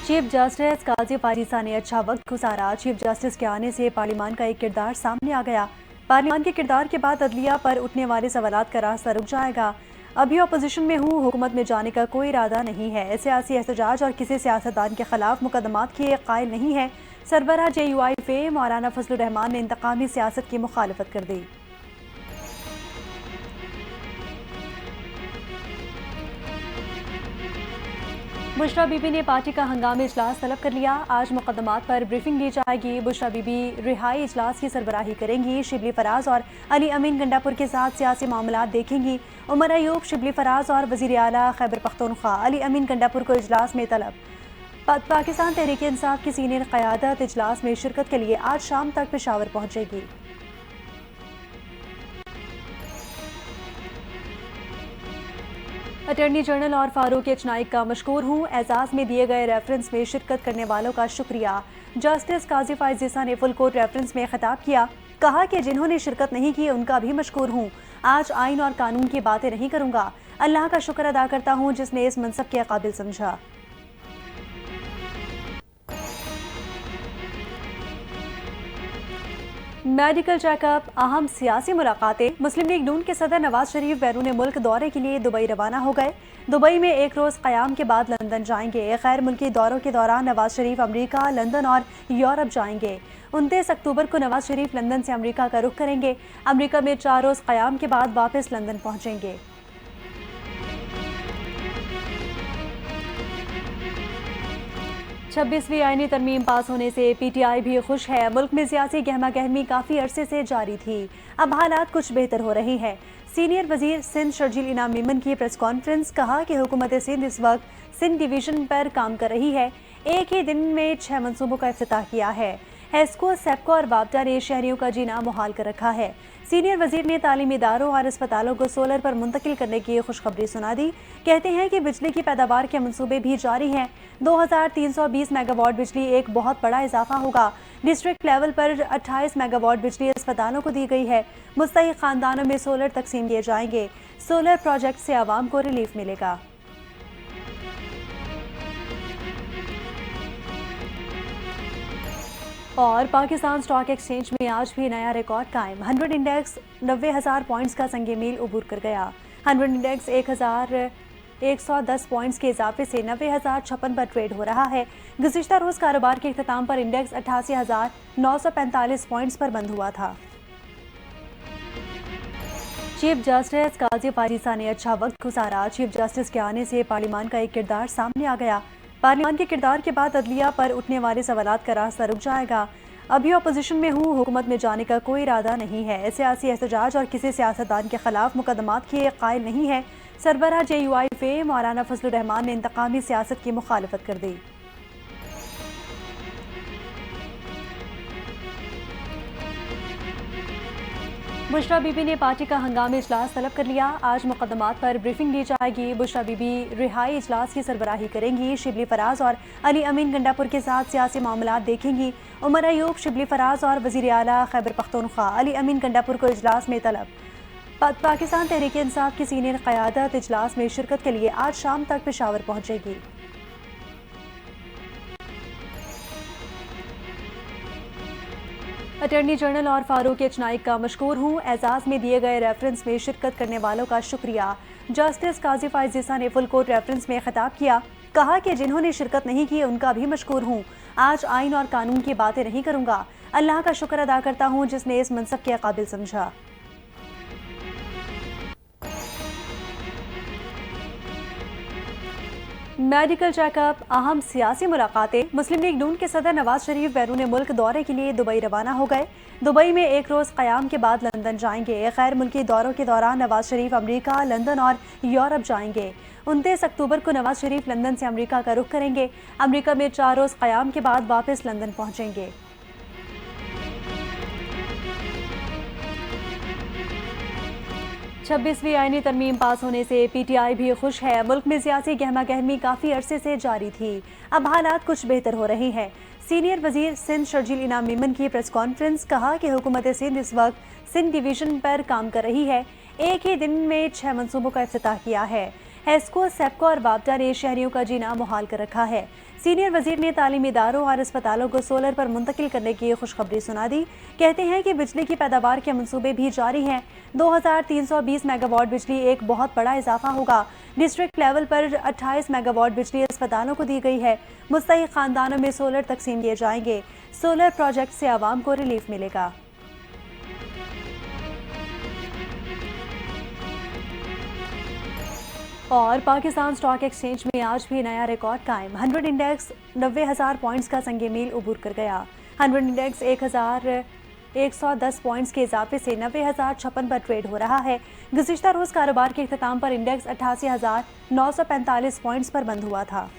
Chief justice काजी फारिसा ने अच्छा वक्त गुजारा। चीफ जस्टिस के आने से पार्लियामान का एक किरदार सामने आ गया। पार्लियामान के किरदार के बाद अदलिया पर उठने वाले सवालात का रास्ता रुक जाएगा। अभी अपोजिशन में हूँ, हुकूमत में जाने का कोई इरादा नहीं है। सियासी एहतजाज और किसी सियासतदान के खिलाफ मुकदमात के कायल नहीं है। सरबराह JUI मौलाना फजलुर रहमान ने इंतकामी सियासत की मुखालफत कर दी। बुशरा बीबी ने पार्टी का हंगामी इजलास तलब कर लिया। आज मुकदमात पर ब्रीफिंग दी जाएगी। बुशरा बीबी रिहाई इजलास की सरबराही करेंगी। शिबली फराज और अली अमीन गंडापुर के साथ सियासी मामलात देखेंगी। उमर अयूब, शिबली फराज और वज़ीर आला खैबर पख्तूनख्वा अली अमीन गंडापुर को इजलास में तलब। पाकिस्तान तहरीक इंसाफ की सीनियर क़यादत इजलास में शिरकत के लिए आज शाम तक पेशावर पहुंचेगी। अटॉर्नी जनरल और फारूक एच नाइक का मशकूर हूँ। एजाज में दिए गए रेफरेंस में शिरकत करने वालों का शुक्रिया। जस्टिस काजी फाइज़िसा ने फुल कोर्ट रेफरेंस में खिताब किया। कहा कि जिन्होंने शिरकत नहीं की उनका भी मशकूर हूँ। आज आइन और कानून की बातें नहीं करूँगा। अल्लाह का शुक्र अदा करता हूँ जिसने इस मनसब के काबिल समझा। मेडिकल चेकअप, अहम सियासी मुलाकातें। मुस्लिम लीग नून के सदर नवाज शरीफ बैरून मुल्क दौरे के लिए दुबई रवाना हो गए। दुबई में एक रोज़ क़याम के बाद लंदन जाएंगे। गैर मुल्की दौरों के दौरान नवाज शरीफ अमरीका, लंदन और यूरोप जाएंगे। 29 अक्टूबर को नवाज शरीफ लंदन से अमरीका का रुख करेंगे। अमरीका में 4 रोज़ क़याम के बाद वापस लंदन पहुँचेंगे। 26वीं आईनी तरमीम पास होने से PTI भी खुश है। मुल्क में सियासी गहमा गहमी काफ़ी अरसे से जारी थी, अब हालात कुछ बेहतर हो रही है। सीनियर वजीर सिंध शर्जील इनाम मेमन की प्रेस कॉन्फ्रेंस। कहा कि हुकूमत सिंध इस वक्त सिंध डिवीजन पर काम कर रही है। एक ही दिन में 6 मनसूबों का इफ्तिताह किया है। हेस्को, सेप्को और वापडा ने शहरियों का जीना मुहाल कर रखा है। सीनियर वजीर ने तालीमी इदारों और अस्पतालों को सोलर पर मुंतकिल करने की खुशखबरी सुना दी। कहते हैं कि बिजली की पैदावार के मंसूबे भी जारी हैं। 2320 मेगावाट बिजली एक बहुत बड़ा इजाफा होगा। डिस्ट्रिक्ट लेवल पर 28 मेगावाट बिजली अस्पतालों को दी गई है। मुस्तहिक खानदानों में सोलर तकसीम किए जाएंगे। सोलर प्रोजेक्ट से आवाम को रिलीफ मिलेगा। और पाकिस्तान स्टॉक एक्सचेंज में आज भी नया रिकॉर्ड कायम। 100 इंडेक्स 90,000 पॉइंट्स का संगे मील उबूर कर गया। 100 इंडेक्स 1110 पॉइंट्स के इजाफे से 90,056 पर ट्रेड हो रहा है। गुज़िश्ता रोज़ कारोबार के इख्तिताम पर इंडेक्स 88,945 पॉइंट्स पर बंद हुआ था। चीफ जस्टिस काजी फारिसा ने अच्छा वक्त गुजारा। चीफ जस्टिस के आने से पार्लियामान का एक किरदार सामने आ गया। पार्लियामान के किरदार के बाद अदलिया पर उठने वाले सवालात का रास्ता रुक जाएगा। अभी अपोजिशन में हूँ, हुकूमत में जाने का कोई इरादा नहीं है। सियासी एहतजाज और किसी सियासतदान के खिलाफ मुकदमात के कायल नहीं है। सरबराह JUI मौलाना फजलुर रहमान ने इंतकामी सियासत की मुखालफत कर दी। बुशरा बीबी ने पार्टी का हंगामी इजलास तलब कर लिया। आज मुकदमात पर ब्रीफिंग दी जाएगी। बुशरा बीबी रिहाई इजलास की सरबराही करेंगी। शिबली फराज और अली अमीन गंडापुर के साथ सियासी मामलात देखेंगी। उमर अयूब, शिबली फराज और वज़ीर आला खैबर पख्तूनख्वा अली अमीन गंडापुर को इजलास में तलब। पाकिस्तान तहरीक इंसाफ की सीनियर क़यादत इजलास में शिरकत के लिए आज शाम तक पेशावर पहुंचेगी। अटॉर्नी जनरल और फारूक एच नाइक का मशकूर हूँ। एजाज में दिए गए रेफरेंस में शिरकत करने वालों का शुक्रिया। जस्टिस काजी फाइज़िसा ने फुल कोर्ट रेफरेंस में खिताब किया। कहा कि जिन्होंने शिरकत नहीं की उनका भी मशकूर हूँ। आज आइन और कानून की बातें नहीं करूँगा। अल्लाह का शुक्र अदा करता हूँ जिसने इस मनसब के काबिल समझा। मेडिकल चेकअप, अहम सियासी मुलाकातें। मुस्लिम लीग नून के सदर नवाज शरीफ बैरून मुल्क दौरे के लिए दुबई रवाना हो गए। दुबई में एक रोज़ क़याम के बाद लंदन जाएंगे। गैर मुल्की दौरों के दौरान नवाज शरीफ अमरीका, लंदन और यूरोप जाएंगे। 29 अक्टूबर को नवाज शरीफ लंदन से अमरीका का रुख करेंगे। अमरीका में 4 रोज़ क़याम के बाद वापस लंदन पहुँचेंगे। 26वीं आईनी तरमीम पास होने से PTI भी खुश है। मुल्क में सियासी गहमा गहमी काफ़ी अरसे से जारी थी, अब हालात कुछ बेहतर हो रही है। सीनियर वजीर सिंध शर्जील इनाम मेमन की प्रेस कॉन्फ्रेंस। कहा कि हुकूमत सिंध इस वक्त सिंध डिवीजन पर काम कर रही है। एक ही दिन में 6 मनसूबों का इफ्तिताह किया है। हेस्को, सेप्को और वापडा ने शहरियों का जीना मुहाल कर रखा है। सीनियर वजीर ने तालीमी इदारों और अस्पतालों को सोलर पर मुंतकिल करने की खुशखबरी सुना दी। कहते हैं कि बिजली की पैदावार के मंसूबे भी जारी हैं। 2320 मेगावाट बिजली एक बहुत बड़ा इजाफा होगा। डिस्ट्रिक्ट लेवल पर 28 मेगावाट बिजली अस्पतालों को दी गई है। मुस्तहिक खानदानों में सोलर तकसीम किए जाएंगे। सोलर प्रोजेक्ट से आवाम को रिलीफ मिलेगा। और पाकिस्तान स्टॉक एक्सचेंज में आज भी नया रिकॉर्ड कायम। 100 इंडेक्स 90,000 पॉइंट्स का संगे मील उबूर कर गया। 100 इंडेक्स 1,110 पॉइंट्स के इजाफे से 90,056 पर ट्रेड हो रहा है। गुज़िश्ता रोज़ कारोबार के इख्तिताम पर इंडेक्स 88,945 पॉइंट्स पर बंद हुआ था।